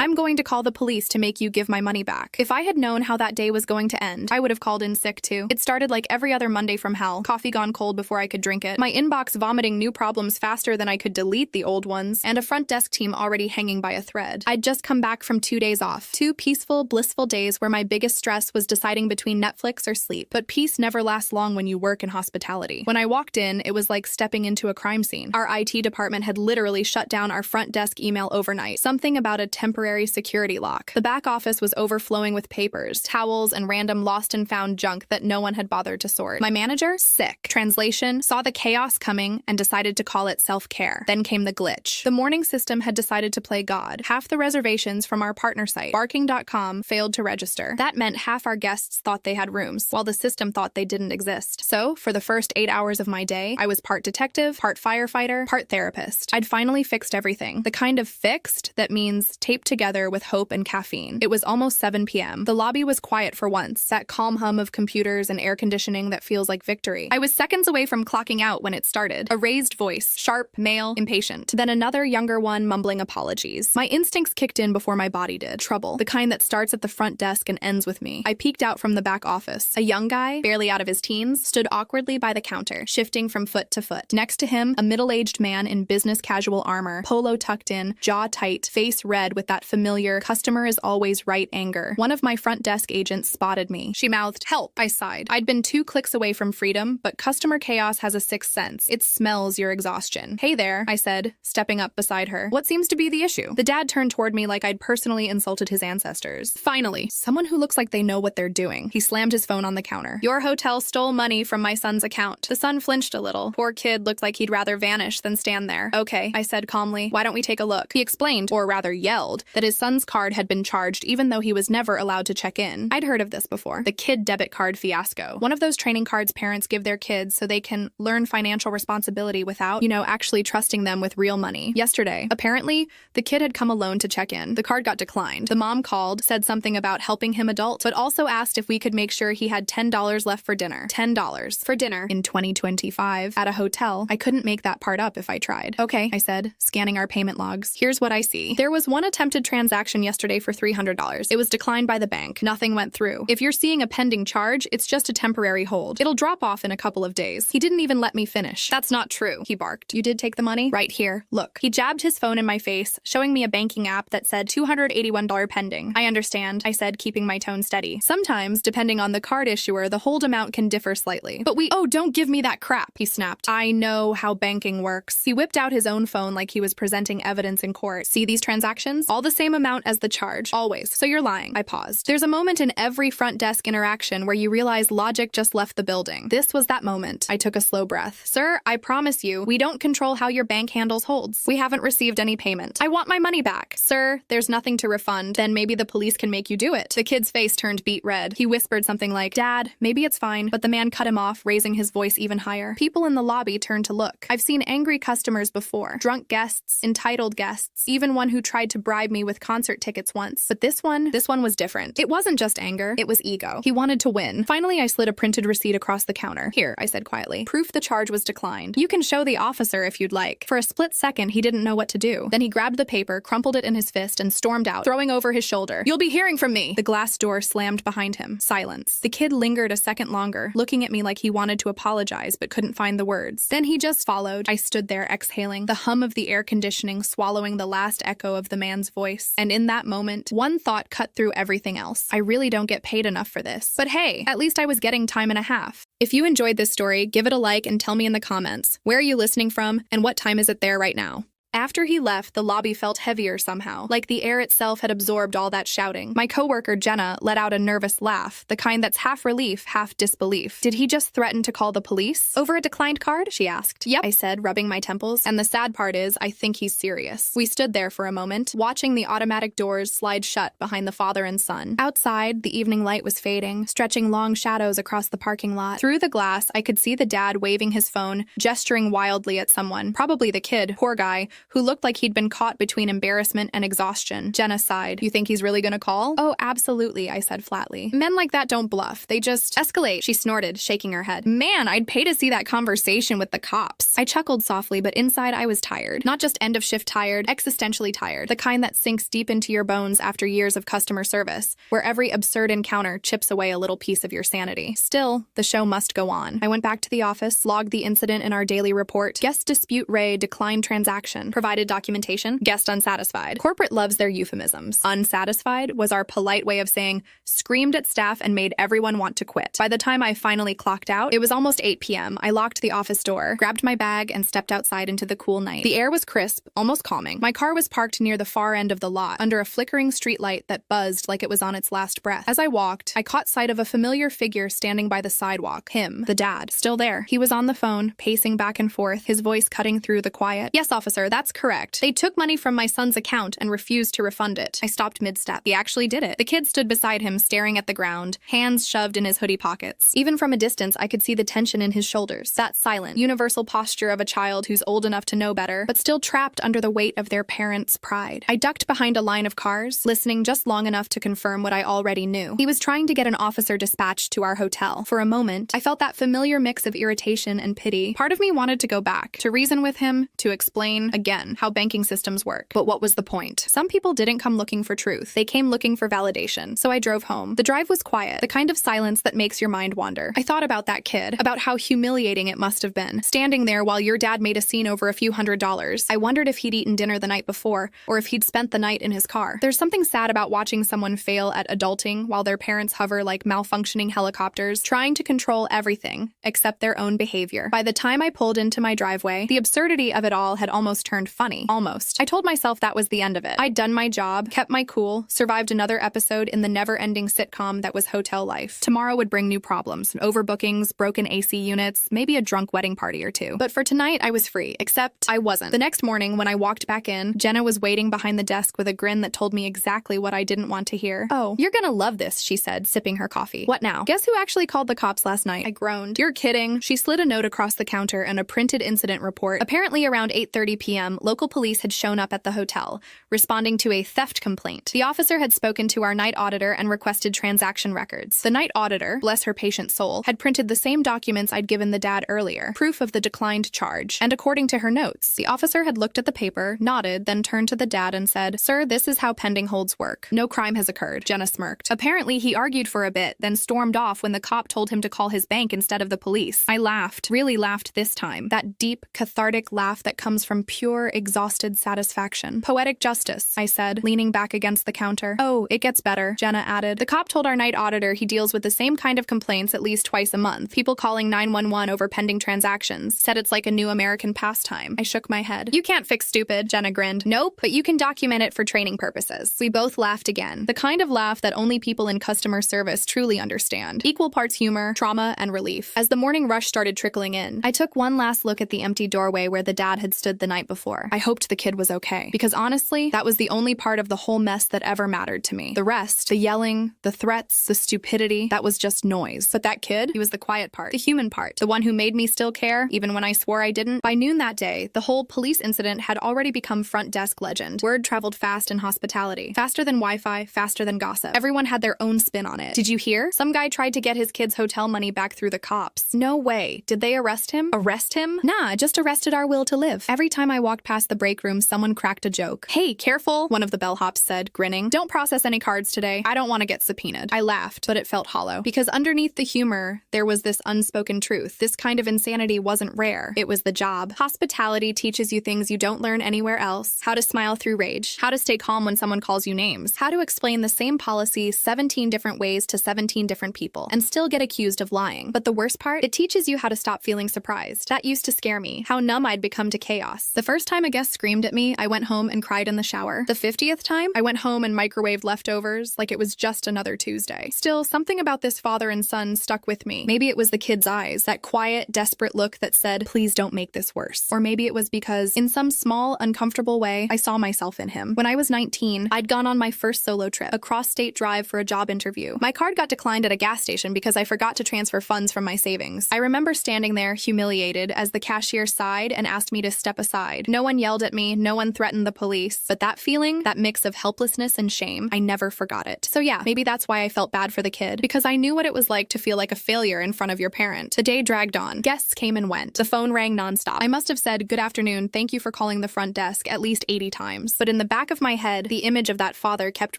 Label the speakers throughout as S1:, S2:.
S1: I'm going to call the police to make you give my money back. If I had known how that day was going to end, I would have called in sick too. It started like every other Monday from hell, coffee gone cold before I could drink it, my inbox vomiting new problems faster than I could delete the old ones, and a front desk team already hanging by a thread. I'd just come back from 2 days off. 2 peaceful, blissful days where my biggest stress was deciding between Netflix or sleep. But peace never lasts long when you work in hospitality. When I walked in, it was like stepping into a crime scene. Our IT department had literally shut down our front desk email overnight. Something about a temporary security lock. The back office was overflowing with papers, towels, and random lost and found junk that no one had bothered to sort. My manager, sick. Translation, saw the chaos coming and decided to call it self-care. Then came the glitch. The morning system had decided to play God. Half the reservations from our partner site, barking.com, failed to register. That meant half our guests thought they had rooms, while the system thought they didn't exist. So, for the first 8 hours of my day, I was part detective, part firefighter, part therapist. I'd finally fixed everything. The kind of fixed that means taped together with hope and caffeine. It was almost 7 p.m. The lobby was quiet for once, that calm hum of computers and air conditioning that feels like victory. I was seconds away from clocking out when it started. A raised voice, sharp, male, impatient. Then another younger one mumbling apologies. My instincts kicked in before my body did. Trouble. The kind that starts at the front desk and ends with me. I peeked out from the back office. A young guy, barely out of his teens, stood awkwardly by the counter, shifting from foot to foot. Next to him, a middle-aged man in business casual armor, polo tucked in, jaw tight, face red with that familiar customer is always right anger. One of my front desk agents spotted me. She mouthed, "Help," I sighed. I'd been 2 clicks away from freedom, but customer chaos has a sixth sense. It smells your exhaustion. "Hey there," I said, stepping up beside her. "What seems to be the issue?" The dad turned toward me like I'd personally insulted his ancestors. Finally, someone who looks like they know what they're doing. He slammed his phone on the counter. "Your hotel stole money from my son's account." The son flinched a little. Poor kid looked like he'd rather vanish than stand there. "Okay," I said calmly. "Why don't we take a look?" He explained, or rather yelled, that his son's card had been charged even though he was never allowed to check in. I'd heard of this before. The kid debit card fiasco. One of those training cards parents give their kids so they can learn financial responsibility without, actually trusting them with real money. Yesterday, apparently, the kid had come alone to check in. The card got declined. The mom called, said something about helping him adult, but also asked if we could make sure he had $10 left for dinner. $10 for dinner in 2025 at a hotel. I couldn't make that part up if I tried. "Okay," I said, scanning our payment logs. "Here's what I see. There was one attempted transaction yesterday for $300. It was declined by the bank. Nothing went through. If you're seeing a pending charge, it's just a temporary hold. It'll drop off in a couple of days." He didn't even let me finish. "That's not true," he barked. "You did take the money? Right here. Look." He jabbed his phone in my face, showing me a banking app that said $281 pending. "I understand," I said, keeping my tone steady. "Sometimes, depending on the card issuer, the hold amount can differ slightly. But oh, don't give me that crap," he snapped. "I know how banking works." He whipped out his own phone like he was presenting evidence in court. "See these transactions? All the same amount as the charge. Always. So you're lying." I paused. There's a moment in every front desk interaction where you realize logic just left the building. This was that moment. I took a slow breath. "Sir, I promise you, we don't control how your bank handles holds. We haven't received any payment. I want my money back." "Sir, there's nothing to refund. Then maybe the police can make you do it." The kid's face turned beet red. He whispered something like, "Dad, maybe it's fine," but the man cut him off, raising his voice even higher. People in the lobby turned to look. I've seen angry customers before. Drunk guests, entitled guests, even one who tried to bribe me with concert tickets once. But this one was different. It wasn't just anger, it was ego. He wanted to win. Finally, I slid a printed receipt across the counter. "Here," I said quietly. "Proof the charge was declined. You can show the officer if you'd like." For a split second, he didn't know what to do. Then he grabbed the paper, crumpled it in his fist, and stormed out, throwing over his shoulder. "You'll be hearing from me!" The glass door slammed behind him. Silence. The kid lingered a second longer, looking at me like he wanted to apologize but couldn't find the words. Then he just followed. I stood there exhaling, the hum of the air conditioning swallowing the last echo of the man's voice. And in that moment, one thought cut through everything else. I really don't get paid enough for this. But hey, at least I was getting time and a half. If you enjoyed this story, give it a like and tell me in the comments. Where are you listening from, and what time is it there right now? After he left, the lobby felt heavier somehow, like the air itself had absorbed all that shouting. My coworker, Jenna, let out a nervous laugh, the kind that's half relief, half disbelief. "Did he just threaten to call the police? Over a declined card?" she asked. "Yep," I said, rubbing my temples. "And the sad part is, I think he's serious." We stood there for a moment, watching the automatic doors slide shut behind the father and son. Outside, the evening light was fading, stretching long shadows across the parking lot. Through the glass, I could see the dad waving his phone, gesturing wildly at someone, probably the kid, poor guy, who looked like he'd been caught between embarrassment and exhaustion. Jenna sighed. You think he's really gonna call? Oh, absolutely, I said flatly. Men like that don't bluff. They just escalate, she snorted, shaking her head. Man, I'd pay to see that conversation with the cops. I chuckled softly, but inside I was tired. Not just end of shift tired, existentially tired. The kind that sinks deep into your bones after years of customer service, where every absurd encounter chips away a little piece of your sanity. Still, the show must go on. I went back to the office, logged the incident in our daily report. Guest dispute Ray declined transaction. Provided documentation. Guest unsatisfied. Corporate loves their euphemisms. Unsatisfied was our polite way of saying screamed at staff and made everyone want to quit. By the time I finally clocked out, it was almost 8 p.m. I locked the office door, grabbed my bag, and stepped outside into the cool night. The air was crisp, almost calming. My car was parked near the far end of the lot, under a flickering streetlight that buzzed like it was on its last breath. As I walked, I caught sight of a familiar figure standing by the sidewalk. Him, the dad, still there. He was on the phone, pacing back and forth, his voice cutting through the quiet. Yes, officer, that's correct. They took money from my son's account and refused to refund it. I stopped mid-step. He actually did it. The kid stood beside him, staring at the ground, hands shoved in his hoodie pockets. Even from a distance, I could see the tension in his shoulders. That silent, universal posture of a child who's old enough to know better, but still trapped under the weight of their parents' pride. I ducked behind a line of cars, listening just long enough to confirm what I already knew. He was trying to get an officer dispatched to our hotel. For a moment, I felt that familiar mix of irritation and pity. Part of me wanted to go back, to reason with him, to explain, again, how banking systems work. But what was the point? Some people didn't come looking for truth. They came looking for validation. So I drove home. The drive was quiet, the kind of silence that makes your mind wander. I thought about that kid, about how humiliating it must have been, standing there while your dad made a scene over a few $100s. I wondered if he'd eaten dinner the night before, or if he'd spent the night in his car. There's something sad about watching someone fail at adulting while their parents hover like malfunctioning helicopters, trying to control everything except their own behavior. By the time I pulled into my driveway, the absurdity of it all had almost turned funny. Almost. I told myself that was the end of it. I'd done my job, kept my cool, survived another episode in the never-ending sitcom that was hotel life. Tomorrow would bring new problems, overbookings, broken AC units, maybe a drunk wedding party or two. But for tonight, I was free. Except I wasn't. The next morning, when I walked back in, Jenna was waiting behind the desk with a grin that told me exactly what I didn't want to hear. Oh, you're gonna love this, she said, sipping her coffee. What now? Guess who actually called the cops last night? I groaned. You're kidding. She slid a note across the counter and a printed incident report. Apparently around 8:30 p.m., local police had shown up at the hotel, responding to a theft complaint. The officer had spoken to our night auditor and requested transaction records. The night auditor, bless her patient soul, had printed the same documents I'd given the dad earlier, proof of the declined charge. And according to her notes, the officer had looked at the paper, nodded, then turned to the dad and said, "Sir, this is how pending holds work. No crime has occurred." Jenna smirked. Apparently, he argued for a bit, then stormed off when the cop told him to call his bank instead of the police. I laughed, really laughed this time. That deep, cathartic laugh that comes from pure, exhausted satisfaction. Poetic justice, I said, leaning back against the counter. Oh, it gets better, Jenna added. The cop told our night auditor he deals with the same kind of complaints at least twice a month. People calling 911 over pending transactions. Said it's like a new American pastime. I shook my head. You can't fix stupid, Jenna grinned. Nope, but you can document it for training purposes. We both laughed again. The kind of laugh that only people in customer service truly understand. Equal parts humor, trauma, and relief. As the morning rush started trickling in, I took one last look at the empty doorway where the dad had stood the night before. I hoped the kid was okay. Because honestly, that was the only part of the whole mess that ever mattered to me. The rest, the yelling, the threats, the stupidity, that was just noise. But that kid, he was the quiet part, the human part, the one who made me still care, even when I swore I didn't. By noon that day, the whole police incident had already become front desk legend. Word traveled fast in hospitality. Faster than Wi-Fi, faster than gossip. Everyone had their own spin on it. Did you hear? Some guy tried to get his kid's hotel money back through the cops. No way. Did they arrest him? Arrest him? Nah, just arrested our will to live. Every time I walked past the break room, someone cracked a joke. Hey, careful, one of the bellhops said, grinning. Don't process any cards today. I don't want to get subpoenaed. I laughed, but it felt hollow. Because underneath the humor, there was this unspoken truth. This kind of insanity wasn't rare. It was the job. Hospitality teaches you things you don't learn anywhere else. How to smile through rage. How to stay calm when someone calls you names. How to explain the same policy 17 different ways to 17 different people and still get accused of lying. But the worst part, it teaches you how to stop feeling surprised. That used to scare me. How numb I'd become to chaos. The first time a guest screamed at me, I went home and cried in the shower. The 50th time, I went home and microwaved leftovers like it was just another Tuesday. Still, something about this father and son stuck with me. Maybe it was the kid's eyes, that quiet, desperate look that said, please don't make this worse. Or maybe it was because, in some small, uncomfortable way, I saw myself in him. When I was 19, I'd gone on my first solo trip, a cross-state drive for a job interview. My card got declined at a gas station because I forgot to transfer funds from my savings. I remember standing there, humiliated, as the cashier sighed and asked me to step aside. No one yelled at me, no one threatened the police. But that feeling, that mix of helplessness and shame, I never forgot it. So yeah, maybe that's why I felt bad for the kid, because I knew what it was like to feel like a failure in front of your parent. The day dragged on. Guests came and went. The phone rang nonstop. I must have said, "Good afternoon, thank you for calling the front desk," at least 80 times. But in the back of my head, the image of that father kept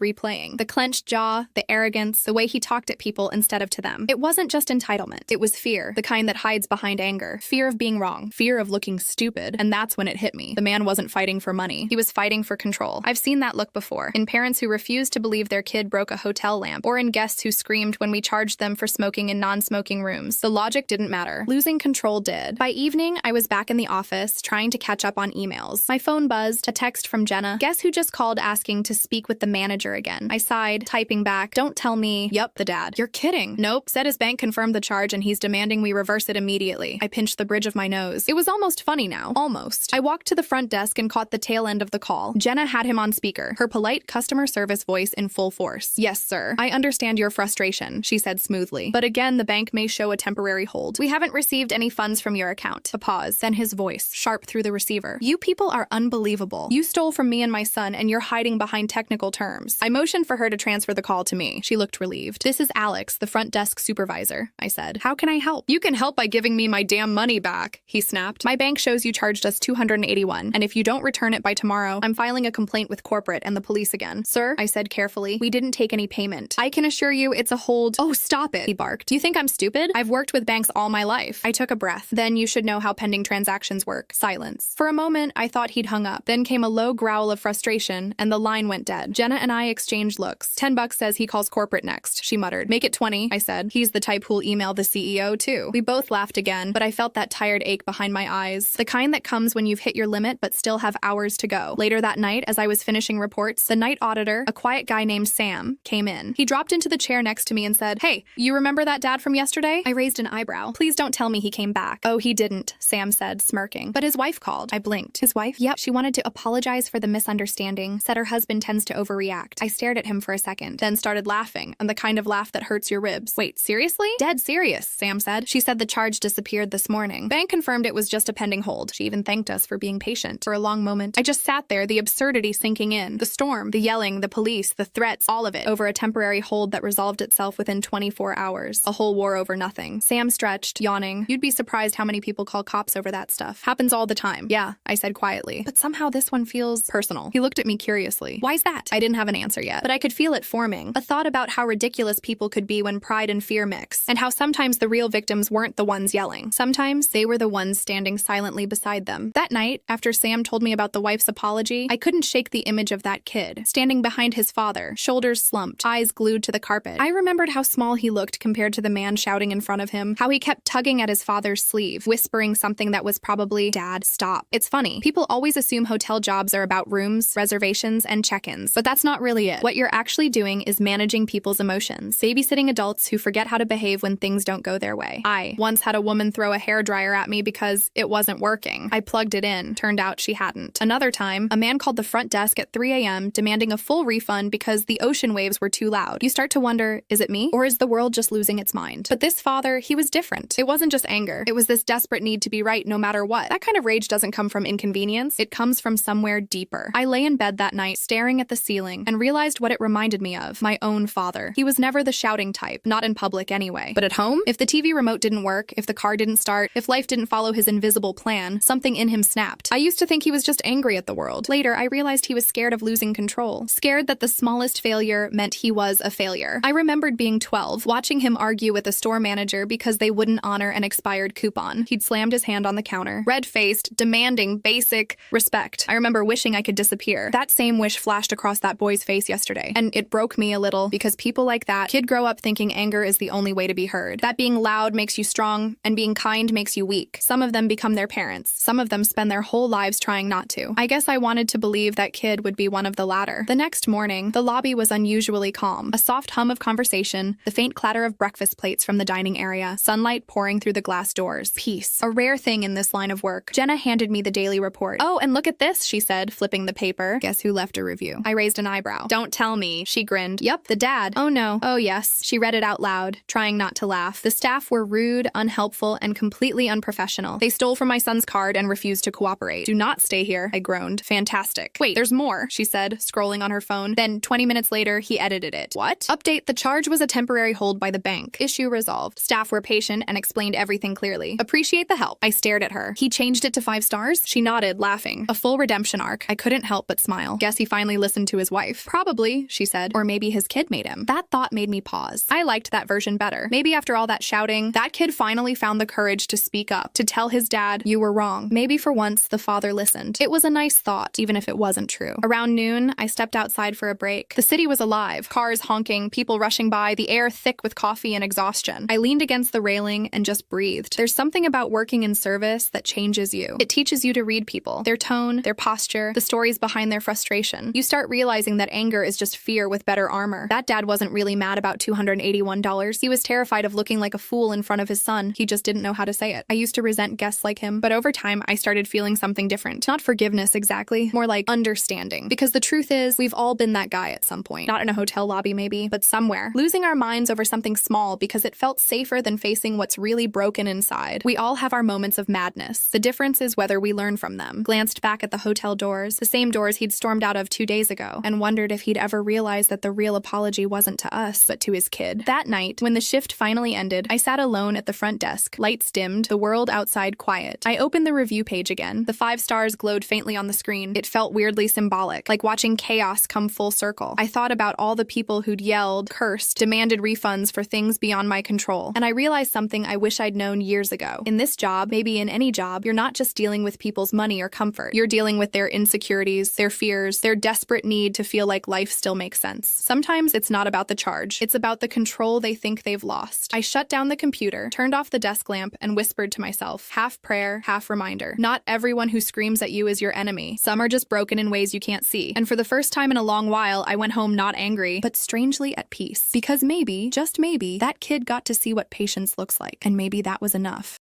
S1: replaying. The clenched jaw, the arrogance, the way he talked at people instead of to them. It wasn't just entitlement. It was fear, the kind that hides behind anger. Fear of being wrong. Fear of looking stupid. And that's when it hit me. The man wasn't fighting for money. He was fighting for control. I've seen that look before. In parents who refused to believe their kid broke a hotel lamp, or in guests who screamed when we charged them for smoking in non-smoking rooms. The logic didn't matter. Losing control did. By evening, I was back in the office, trying to catch up on emails. My phone buzzed, a text from Jenna. Guess who just called asking to speak with the manager again? I sighed, typing back, "Don't tell me." "Yup, the dad." "You're kidding." "Nope. Said his bank confirmed the charge and he's demanding we reverse it immediately." I pinched the bridge of my nose. It was almost funny now. Almost. I walked to the front desk and caught the tail end of the call. Jenna had him on speaker, her polite customer service voice in full force. "Yes, sir. I understand your frustration," she said smoothly. "But again, the bank may show a temporary hold. We haven't received any funds from your account." A pause, then his voice, sharp through the receiver. "You people are unbelievable. You stole from me and my son, and you're hiding behind technical terms." I motioned for her to transfer the call to me. She looked relieved. "This is Alex, the front desk supervisor," I said. "How can I help?" "You can help by giving me my damn money back," he snapped. "My bank shows you charged us $281, and if you don't return it by tomorrow, I'm filing a complaint with corporate and the police again." "Sir," I said carefully, "we didn't take any payment. I can assure you it's a hold." "Oh, stop it," he barked. "Do you think I'm stupid? I've worked with banks all my life." I took a breath. "Then you should know how pending transactions work." Silence. For a moment, I thought he'd hung up. Then came a low growl of frustration, and the line went dead. Jenna and I exchanged looks. $10 says he calls corporate next," she muttered. "Make it 20, I said. "He's the type who'll email the CEO, too." We both laughed again, but I felt that tired ache behind my eyes. The kind that comes when you've hit your limit but still have hours to go. Later that night, as I was finishing reports, the night auditor, a quiet guy named Sam, came in. He dropped into the chair next to me and said, "Hey, you remember that dad from yesterday?" I raised an eyebrow. "Please don't tell me he came back." "Oh, he didn't," Sam said, smirking. "But his wife called." I blinked. "His wife?" "Yep, she wanted to apologize for the misunderstanding, said her husband tends to overreact." I stared at him for a second, then started laughing, and the kind of laugh that hurts your ribs. "Wait, seriously?" "Dead serious," Sam said. "She said the charge disappeared this morning. Bank confirmed it was just a pending hold. She even thanked us for being patient." For a long moment, I just sat there, the absurdity sinking in. The storm, the yelling, the police, the threats, all of it, over a temporary hold that resolved itself within 24 hours. A whole war over nothing. Sam stretched, yawning. "You'd be surprised how many people call cops over that stuff. Happens all the time." "Yeah," I said quietly. "But somehow this one feels personal." He looked at me curiously. "Why's that?" I didn't have an answer yet, but I could feel it forming. A thought about how ridiculous people could be when pride and fear mix, and how sometimes the real victims weren't the ones yelling. Sometimes they were the ones standing silently beside them. That night, after Sam told me about the wife's apology, I couldn't shake the image of that kid, standing behind his father, shoulders slumped, eyes glued to the carpet. I remembered how small he looked compared to the man shouting in front of him, how he kept tugging at his father's sleeve, whispering something that was probably, "Dad, stop." It's funny. People always assume hotel jobs are about rooms, reservations, and check-ins, but that's not really it. What you're actually doing is managing people's emotions, babysitting adults who forget how to behave when things don't go their way. I once had a woman throw a hairdryer at me because it wasn't working. I plugged it in. Turned out she hadn't. Another time, a man called the front desk at 3 a.m. demanding a full refund because the ocean waves were too loud. You start to wonder, is it me? Or is the world just losing its mind? But this father, he was different. It wasn't just anger. It was this desperate need to be right no matter what. That kind of rage doesn't come from inconvenience. It comes from somewhere deeper. I lay in bed that night, staring at the ceiling, and realized what it reminded me of. My own father. He was never the shouting type, not in public anyway. But at home, if the TV remote didn't work, if the car didn't start, if life didn't follow his invisible plan, something in him snapped. I used to think he was just angry at the world. Later, I realized he was scared of losing control. Scared that the smallest failure meant he was a failure. I remembered being 12, watching him argue with a store manager because they wouldn't honor an expired coupon. He'd slammed his hand on the counter, red-faced, demanding basic respect. I remember wishing I could disappear. That same wish flashed across that boy's face yesterday, and it broke me a little because people like that kid grow up thinking anger is the only way to be heard. That being loud makes you strong, and being kind makes you weak. Some of them become their parents. Some of them spend their whole lives trying not to. I guess I wanted to believe that kid would be one of the latter. The next morning, the lobby was unusually calm. A soft hum of conversation, the faint clatter of breakfast plates from the dining area, sunlight pouring through the glass doors. Peace. A rare thing in this line of work. Jenna handed me the daily report. "Oh, and look at this," she said, flipping the paper. "Guess who left a review?" I raised an eyebrow. "Don't tell me," she grinned. "Yup, the dad." "Oh no." "Oh yes." She read it out loud, trying not to laugh. "The staff were rude, unhelpful, and completely unprofessional. They stole from my son's card and refused to cooperate. cooperate. Do not stay here, I groaned. Fantastic. Wait, there's more, she said, scrolling on her phone. Then 20 minutes later, he edited it. What? Update, the charge was a temporary hold by the bank. Issue resolved. Staff were patient and explained everything clearly. Appreciate the help. I stared at her. He changed it to 5 stars? She nodded, laughing. A full redemption arc. I couldn't help but smile. Guess he finally listened to his wife. Probably, she said. Or maybe his kid made him. That thought made me pause. I liked that version better. Maybe after all that shouting, that kid finally found the courage to speak up, to tell his dad, you were wrong. Maybe for once, the father listened. It was a nice thought, even if it wasn't true. Around noon, I stepped outside for a break. The city was alive. Cars honking, people rushing by, the air thick with coffee and exhaustion. I leaned against the railing and just breathed. There's something about working in service that changes you. It teaches you to read people, their tone, their posture, the stories behind their frustration. You start realizing that anger is just fear with better armor. That dad wasn't really mad about $281. He was terrified of looking like a fool in front of his son. He just didn't know how to say it. I used to resent guests like him, but over time, I started feeling something different. Not forgiveness exactly, more like understanding. Because the truth is, we've all been that guy at some point. Not in a hotel lobby maybe, but somewhere. Losing our minds over something small because it felt safer than facing what's really broken inside. We all have our moments of madness. The difference is whether we learn from them. Glanced back at the hotel doors, the same doors he'd stormed out of 2 days ago, and wondered if he'd ever realize that the real apology wasn't to us, but to his kid. That night, when the shift finally ended, I sat alone at the front desk, lights dimmed, the world outside quiet. I opened the review page again. The 5 stars glowed faintly on the screen. It felt weirdly symbolic, like watching chaos come full circle. I thought about all the people who'd yelled, cursed, demanded refunds for things beyond my control. And I realized something I wish I'd known years ago. In this job, maybe in any job, you're not just dealing with people's money or comfort. You're dealing with their insecurities, their fears, their desperate need to feel like life still makes sense. Sometimes it's not about the charge. It's about the control they think they've lost. I shut down the computer, turned off the desk lamp, and whispered to myself, half prayer, half reminder. Not everyone who screams at you is your enemy. Some are just broken in ways you can't see. And for the first time in a long while, I went home not angry, but strangely at peace. Because maybe, just maybe, that kid got to see what patience looks like. And maybe that was enough.